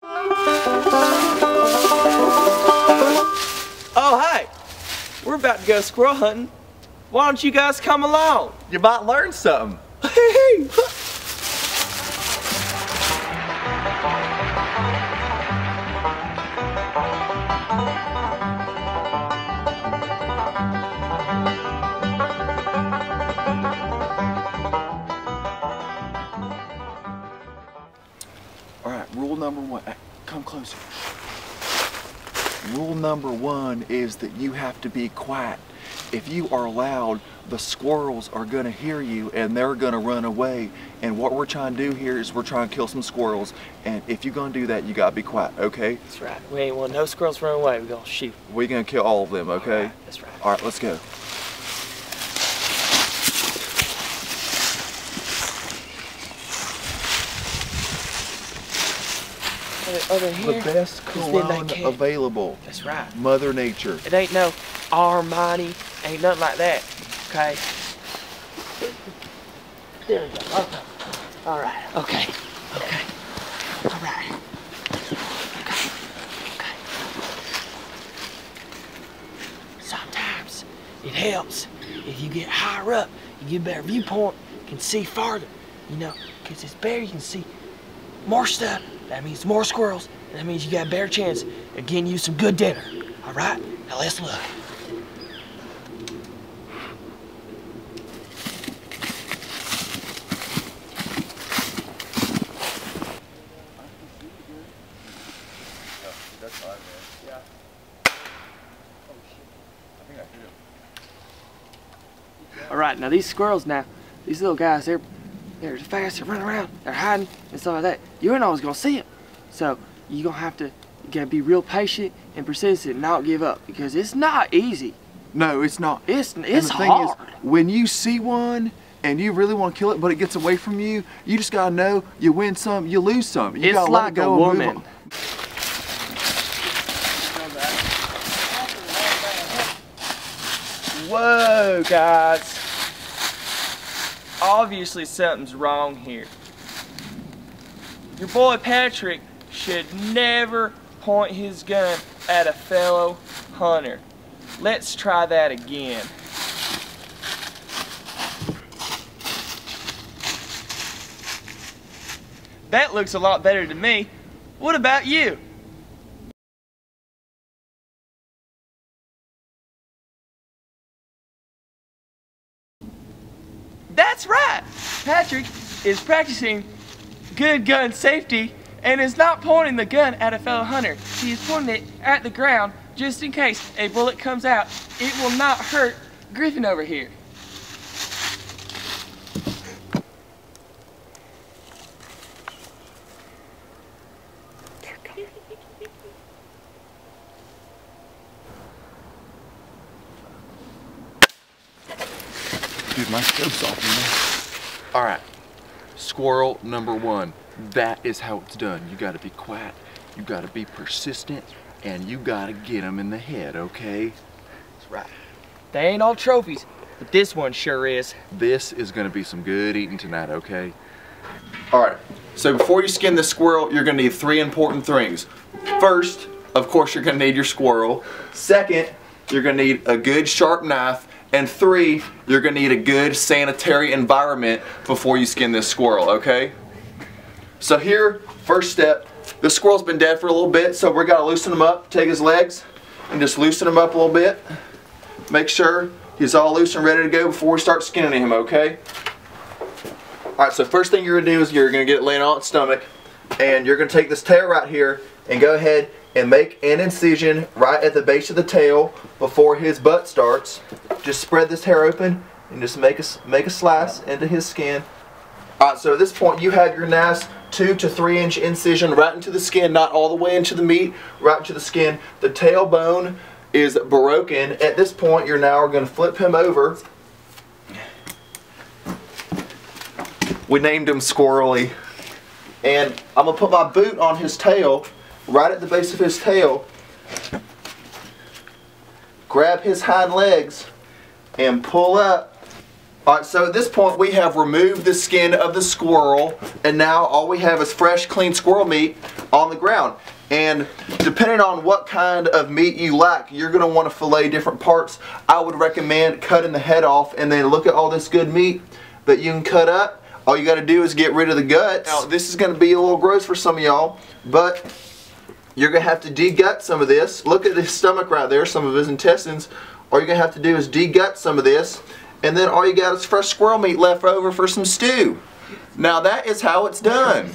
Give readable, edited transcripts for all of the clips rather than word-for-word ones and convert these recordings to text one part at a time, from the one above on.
Oh, hey! We're about to go squirrel hunting. Why don't you guys come along? You might learn something. Alright, rule number one. Come closer. Rule number one is that you have to be quiet. If you are loud, the squirrels are going to hear you and they're going to run away. And what we're trying to do here is we're trying to kill some squirrels. And if you're going to do that, you got to be quiet, okay? That's right. We ain't want no squirrels running away. We're going to shoot. We're going to kill all of them, okay? Right, that's right. Alright, let's go. Over here, the best cologne available. That's right. Mother Nature. It ain't no Armani, ain't nothing like that. Okay. There we go. Okay. All right. Okay. Okay. All right. Okay. Okay. Sometimes it helps if you get higher up, you get a better viewpoint, can see farther. You know, because it's better, you can see more stuff. That means more squirrels, and that means you got a better chance of getting you some good dinner. All right? Now let's look. All right, now these squirrels these little guys, they're fast, they're running around, they're hiding, and stuff like that. You ain't always gonna see them. So you gotta be real patient and persistent and not give up, because it's not easy. No, it's not. It's and the hard. thing is, when you see one and you really want to kill it, but it gets away from you, you just gotta know you win some, you lose some. You gotta let it go and move on. Whoa, guys. Obviously something's wrong here. Your boy Patrick should never point his gun at a fellow hunter. Let's try that again. That looks a lot better to me. What about you? That's right! Patrick is practicing good gun safety and is not pointing the gun at a fellow hunter. He is pointing it at the ground just in case a bullet comes out. It will not hurt Griffin over here. Dude, my scope's off, man. Alright, squirrel number one. That is how it's done. You gotta be quiet, you gotta be persistent, and you gotta get them in the head, okay? That's right. They ain't all trophies, but this one sure is. This is gonna be some good eating tonight, okay? Alright, so before you skin the squirrel, you're gonna need three important things. First, of course, you're gonna need your squirrel. Second, you're gonna need a good sharp knife. And three, you're gonna need a good sanitary environment before you skin this squirrel, okay? So here, first step, the squirrel's been dead for a little bit, so we're gonna loosen him up, take his legs, and just loosen him up a little bit. Make sure he's all loose and ready to go before we start skinning him, okay? Alright, so first thing you're gonna do is you're gonna get it laying on its stomach, and you're gonna take this tail right here, and go ahead and make an incision right at the base of the tail before his butt starts. Just spread this hair open and just make a slice into his skin. Alright, so at this point you have your nice 2 to 3 inch incision right into the skin, not all the way into the meat, right into the skin. The tailbone is broken. At this point you're now going to flip him over. We named him Squirrely. And I'm going to put my boot on his tail, right at the base of his tail. Grab his hind legs and pull up Alright, so at this point we have removed the skin of the squirrel, and now all we have is fresh, clean squirrel meat on the ground. And depending on what kind of meat you like, you're going to want to fillet different parts. I would recommend cutting the head off, and then look at all this good meat that you can cut up. All you got to do is get rid of the guts. Now, this is going to be a little gross for some of y'all, but you're going to have to de-gut some of this. Look at his stomach right there, some of his intestines. All you're going to have to do is de-gut some of this. And then all you got is fresh squirrel meat left over for some stew. Now that is how it's done.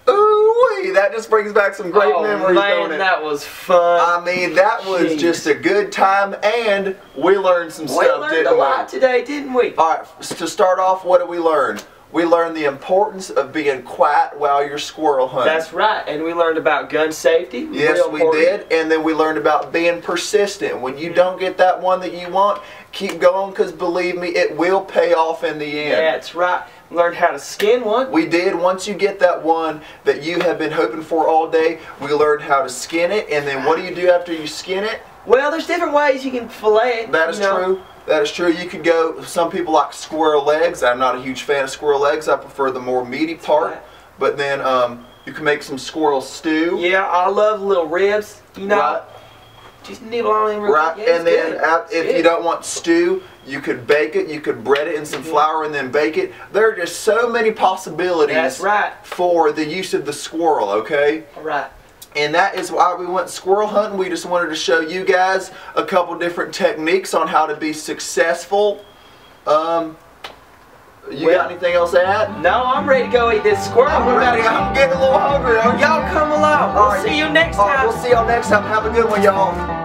Ooh-wee, that just brings back some great memories, don't it? That was fun. I mean, that was just a good time, and we learned some stuff, didn't we? We learned a lot today, didn't we? Alright, to start off, what did we learn? We learned the importance of being quiet while you're squirrel hunting. That's right, and we learned about gun safety. Yes, we did, and then we learned about being persistent. When you don't get that one that you want, keep going, because believe me, it will pay off in the end. That's right. We learned how to skin one. We did. Once you get that one that you have been hoping for all day, we learned how to skin it, and then what do you do after you skin it? Well, there's different ways you can fillet it. That is true. That is true. You could go, some people like squirrel legs. I'm not a huge fan of squirrel legs. I prefer the more meaty part. Right. But then you can make some squirrel stew. Yeah, I love little ribs. You know, right. Just nibble on them. Right, yeah, and then if you don't want stew, you could bake it. You could bread it in some flour and then bake it. There are just so many possibilities. That's right. For the use of the squirrel. Okay. All right. And that is why we went squirrel hunting. We just wanted to show you guys a couple different techniques on how to be successful. You got anything else to add? No, I'm ready to go eat this squirrel. I'm getting a little hungry. Y'all come along. We'll see you next time. We'll see y'all next time. Have a good one, y'all.